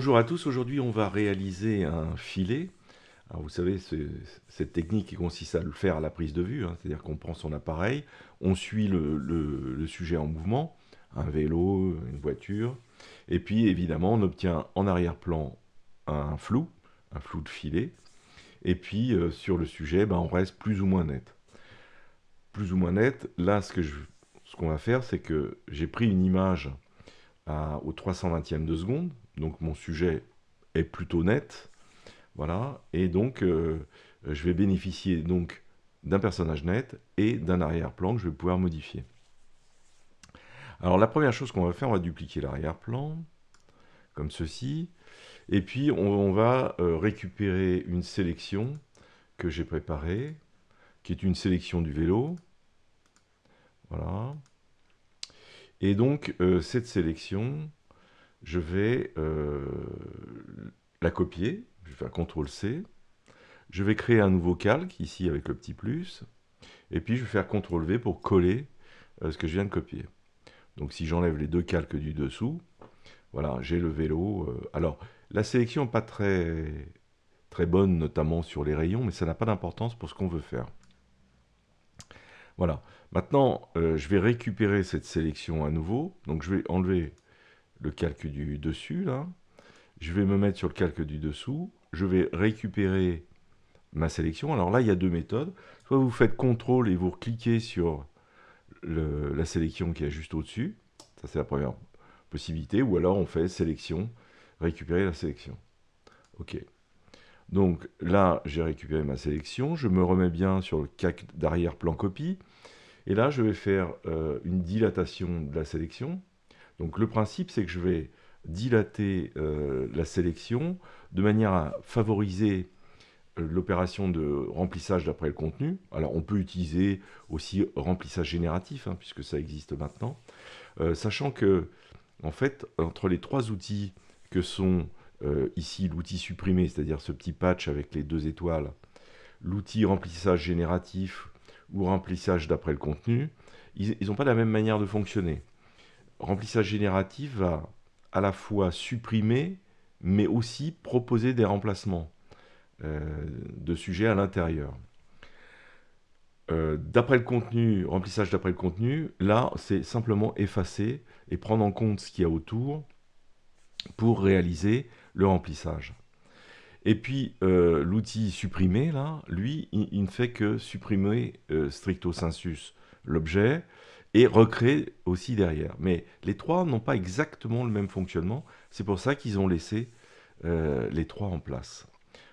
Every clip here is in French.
Bonjour à tous, aujourd'hui on va réaliser un filet. Alors vous savez, cette technique qui consiste à le faire à la prise de vue, hein, c'est-à-dire qu'on prend son appareil, on suit le sujet en mouvement, un vélo, une voiture, et puis évidemment on obtient en arrière-plan un flou de filet, et puis sur le sujet, on reste plus ou moins net. Plus ou moins net, là ce qu'on va faire, c'est que j'ai pris une image au 320e de seconde, donc mon sujet est plutôt net, voilà, et donc je vais bénéficier donc d'un personnage net et d'un arrière-plan que je vais pouvoir modifier. Alors la première chose qu'on va faire, on va dupliquer l'arrière-plan, comme ceci, et puis on va récupérer une sélection que j'ai préparée, qui est une sélection du vélo, voilà, et donc cette sélection, je vais la copier, je vais faire CTRL-C, je vais créer un nouveau calque, ici avec le petit plus, et puis je vais faire CTRL-V pour coller ce que je viens de copier. Donc si j'enlève les deux calques du dessous, voilà, j'ai le vélo. Alors, la sélection n'est pas très bonne, notamment sur les rayons, mais ça n'a pas d'importance pour ce qu'on veut faire. Voilà. Maintenant, je vais récupérer cette sélection à nouveau. Donc je vais enlever le calque du dessus, là. Je vais me mettre sur le calque du dessous. Je vais récupérer ma sélection. Alors là, il y a deux méthodes. Soit vous faites CTRL et vous cliquez sur la sélection qui est juste au-dessus. Ça, c'est la première possibilité. Ou alors, on fait sélection, récupérer la sélection. OK. Donc là, j'ai récupéré ma sélection. Je me remets bien sur le calque d'arrière-plan copie. Et là, je vais faire une dilatation de la sélection. Donc le principe, c'est que je vais dilater la sélection de manière à favoriser l'opération de remplissage d'après le contenu. Alors on peut utiliser aussi remplissage génératif, hein, puisque ça existe maintenant. Sachant que, en fait, entre les trois outils que sont ici l'outil supprimé, c'est-à-dire ce petit patch avec les deux étoiles, l'outil remplissage génératif ou remplissage d'après le contenu, ils n'ont pas la même manière de fonctionner. Remplissage génératif va à la fois supprimer, mais aussi proposer des remplacements de sujets à l'intérieur. D'après le contenu, remplissage d'après le contenu, là, c'est simplement effacer et prendre en compte ce qu'il y a autour pour réaliser le remplissage. Et puis, l'outil supprimer, là, lui, il ne fait que supprimer stricto sensus l'objet et recréer aussi derrière. Mais les trois n'ont pas exactement le même fonctionnement. C'est pour ça qu'ils ont laissé les trois en place.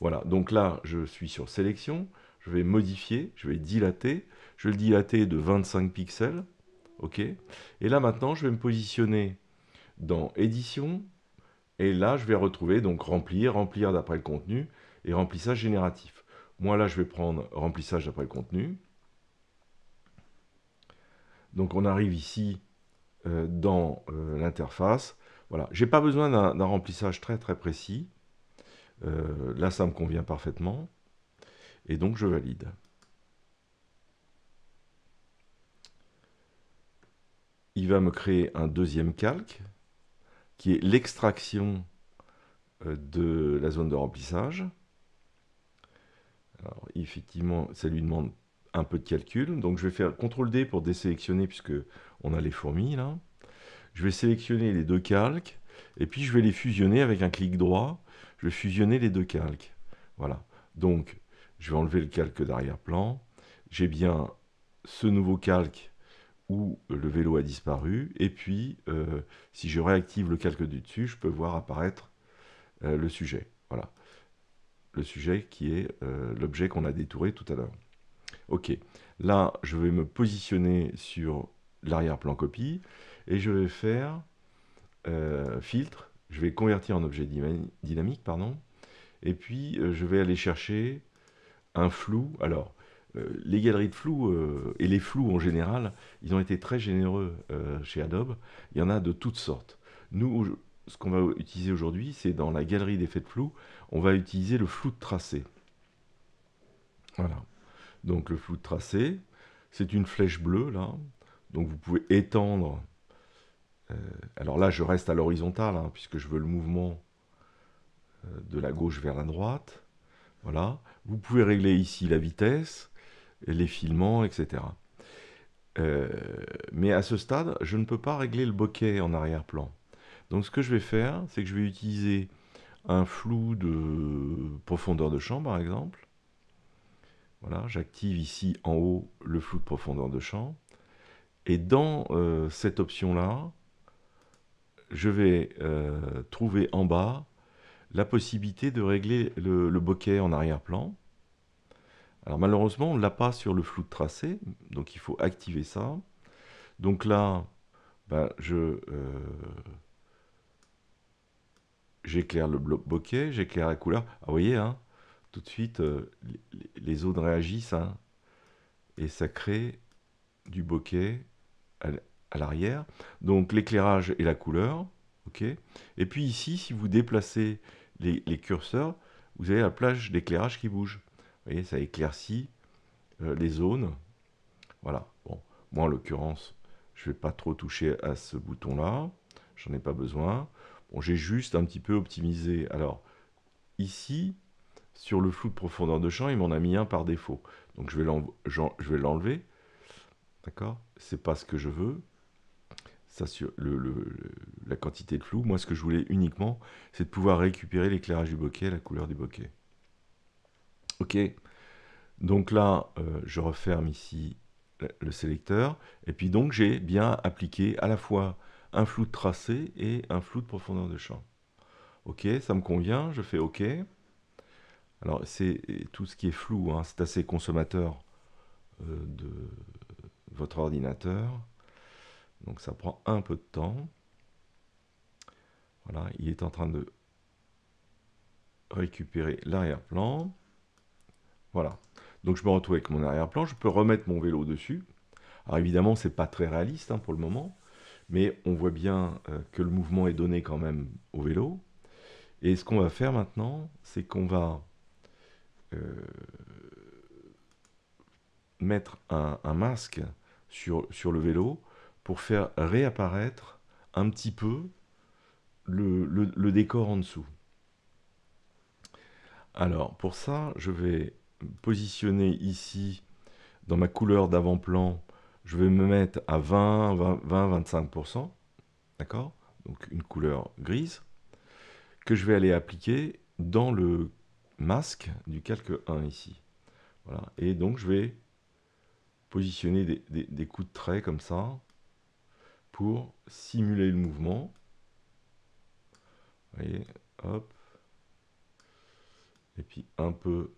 Voilà, donc là, je suis sur sélection. Je vais modifier, je vais dilater. Je vais le dilater de 25 pixels. OK. Et là, maintenant, je vais me positionner dans édition. Et là, je vais retrouver donc remplir d'après le contenu et remplissage génératif. Moi, là, je vais prendre remplissage d'après le contenu. Donc, on arrive ici dans l'interface. Voilà, j'ai pas besoin d'un remplissage très précis. Là, ça me convient parfaitement. Et donc, je valide. Il va me créer un deuxième calque qui est l'extraction de la zone de remplissage. Alors, effectivement, ça lui demande un peu de calcul. Donc, je vais faire CTRL-D pour désélectionner puisque on a les fourmis là. Je vais sélectionner les deux calques et puis je vais les fusionner avec un clic droit. Je vais fusionner les deux calques. Voilà. Donc, je vais enlever le calque d'arrière-plan. J'ai bien ce nouveau calque où le vélo a disparu. Et puis, si je réactive le calque du dessus, je peux voir apparaître le sujet. Voilà. Le sujet qui est l'objet qu'on a détouré tout à l'heure. Ok. Là, je vais me positionner sur l'arrière-plan copie et je vais faire filtre. Je vais convertir en objet dynamique, pardon. Et puis, je vais aller chercher un flou. Alors, les galeries de flou et les flous en général, ils ont été très généreux chez Adobe. Il y en a de toutes sortes. Nous, ce qu'on va utiliser aujourd'hui, c'est dans la galerie d'effets de flou, on va utiliser le flou de tracé. Voilà. Donc le flou de tracé, c'est une flèche bleue là. Donc vous pouvez étendre. Alors là, je reste à l'horizontale, hein, puisque je veux le mouvement de la gauche vers la droite. Voilà. Vous pouvez régler ici la vitesse, les filements, etc. Mais à ce stade, je ne peux pas régler le bokeh en arrière-plan. Donc ce que je vais faire, c'est que je vais utiliser un flou de profondeur de champ, par exemple. Voilà, j'active ici en haut le flou de profondeur de champ. Et dans cette option-là, je vais trouver en bas la possibilité de régler le bokeh en arrière-plan. Alors malheureusement, on ne l'a pas sur le flou de tracé, donc il faut activer ça. Donc là, ben, j'éclaire le bokeh, j'éclaire la couleur. Ah, vous voyez, hein, tout de suite, les zones réagissent, hein, et ça crée du bokeh à l'arrière. Donc l'éclairage et la couleur, ok. Et puis ici, si vous déplacez les curseurs, vous avez la plage d'éclairage qui bouge. Vous voyez, ça éclaircit les zones. Voilà. Bon, moi en l'occurrence, je ne vais pas trop toucher à ce bouton-là. J'en ai pas besoin. Bon, j'ai juste un petit peu optimisé. Alors, ici, sur le flou de profondeur de champ, il m'en a mis un par défaut. Donc, je vais l'enlever. D'accord? C'est pas ce que je veux. Ça, sur la quantité de flou. Moi, ce que je voulais uniquement, c'est de pouvoir récupérer l'éclairage du bokeh, la couleur du bokeh. Ok. Donc là, je referme ici le sélecteur. Et puis donc, j'ai bien appliqué à la fois un flou de tracé et un flou de profondeur de champ. Ok, ça me convient, je fais OK. Alors, c'est tout ce qui est flou, hein, c'est assez consommateur de votre ordinateur. Donc, ça prend un peu de temps. Voilà, il est en train de récupérer l'arrière-plan. Voilà. Donc, je me retrouve avec mon arrière-plan. Je peux remettre mon vélo dessus. Alors, évidemment, ce n'est pas très réaliste hein, pour le moment. Mais on voit bien que le mouvement est donné quand même au vélo. Et ce qu'on va faire maintenant, c'est qu'on va mettre un masque sur le vélo pour faire réapparaître un petit peu le décor en dessous. Alors pour ça, je vais positionner ici dans ma couleur d'avant-plan, je vais me mettre à 20-25%, d'accord? Donc une couleur grise, que je vais aller appliquer dans le masque du calque 1 ici. Voilà. Et donc je vais positionner des coups de trait comme ça pour simuler le mouvement. Vous voyez, hop. Et puis un peu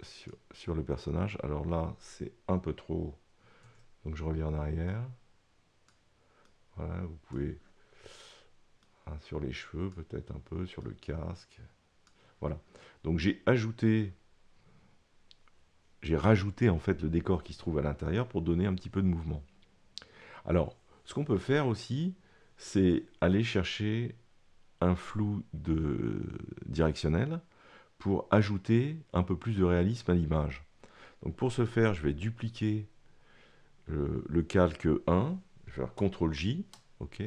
sur le personnage. Alors là, c'est un peu trop. Donc je reviens en arrière. Voilà, vous pouvez... hein, sur les cheveux, peut-être un peu, sur le casque. Voilà. Donc j'ai rajouté en fait le décor qui se trouve à l'intérieur pour donner un petit peu de mouvement. Alors, ce qu'on peut faire aussi, c'est aller chercher un flou directionnel pour ajouter un peu plus de réalisme à l'image. Donc pour ce faire, je vais dupliquer le calque 1, je vais faire CTRL-J, ok.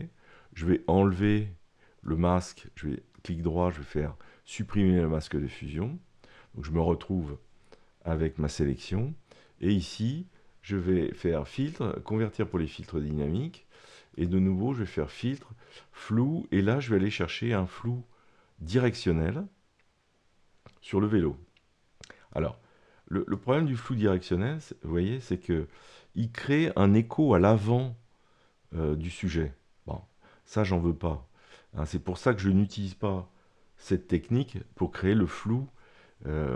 Je vais enlever le masque, je vais clic droit, je vais faire supprimer le masque de fusion. Donc je me retrouve avec ma sélection. Et ici, je vais faire filtre, convertir pour les filtres dynamiques. Et de nouveau, je vais faire filtre, flou. Et là, je vais aller chercher un flou directionnel sur le vélo. Alors, le problème du flou directionnel, vous voyez, c'est qu'il crée un écho à l'avant du sujet. Bon, ça, j'en veux pas. Hein, c'est pour ça que je n'utilise pas cette technique pour créer le flou.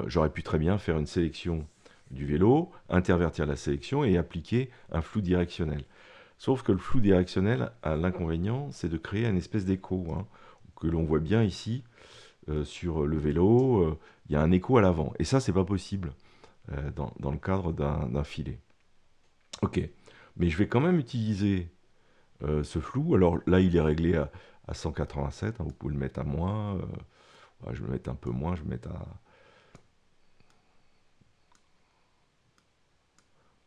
J'aurais pu très bien faire une sélection du vélo, intervertir la sélection et appliquer un flou directionnel. Sauf que le flou directionnel a l'inconvénient, c'est de créer une espèce d'écho, hein, que l'on voit bien ici sur le vélo. Il y a un écho à l'avant. Et ça, c'est pas possible dans le cadre d'un filet. Ok, mais je vais quand même utiliser ce flou. Alors là, il est réglé à 187, hein, vous pouvez le mettre à moins. Je vais le mettre un peu moins, je vais mettre à...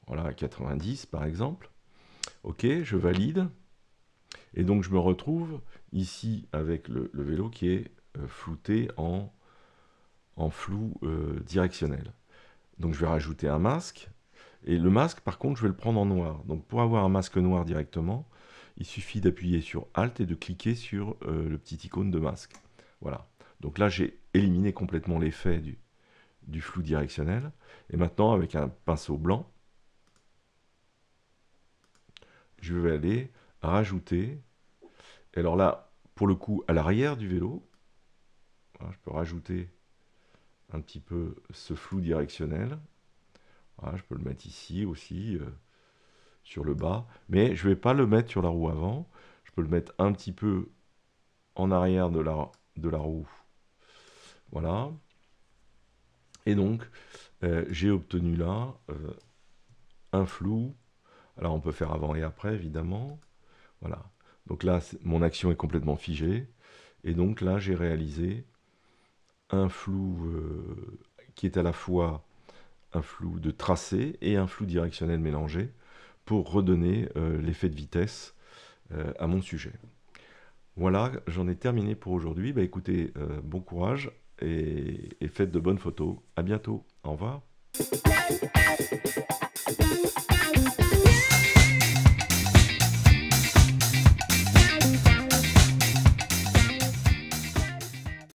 Voilà, à 90 par exemple. Ok, je valide. Et donc je me retrouve ici avec le vélo qui est flouté en en flou directionnel. Donc je vais rajouter un masque. Et le masque, par contre, je vais le prendre en noir. Donc pour avoir un masque noir directement, il suffit d'appuyer sur Alt et de cliquer sur le petit icône de masque. Voilà. Donc là, j'ai éliminé complètement l'effet du flou directionnel. Et maintenant, avec un pinceau blanc, je vais aller rajouter. Et alors là, pour le coup, à l'arrière du vélo, voilà, je peux rajouter un petit peu ce flou directionnel. Voilà, je peux le mettre ici aussi, sur le bas. Mais je ne vais pas le mettre sur la roue avant. Je peux le mettre un petit peu en arrière de la roue. Voilà. Et donc, j'ai obtenu là un flou. Alors, on peut faire avant et après, évidemment. Voilà. Donc là, mon action est complètement figée. Et donc là, j'ai réalisé un flou qui est à la fois un flou de tracé et un flou directionnel mélangé pour redonner l'effet de vitesse à mon sujet. Voilà, j'en ai terminé pour aujourd'hui. Bah, écoutez, bon courage et faites de bonnes photos. À bientôt. Au revoir.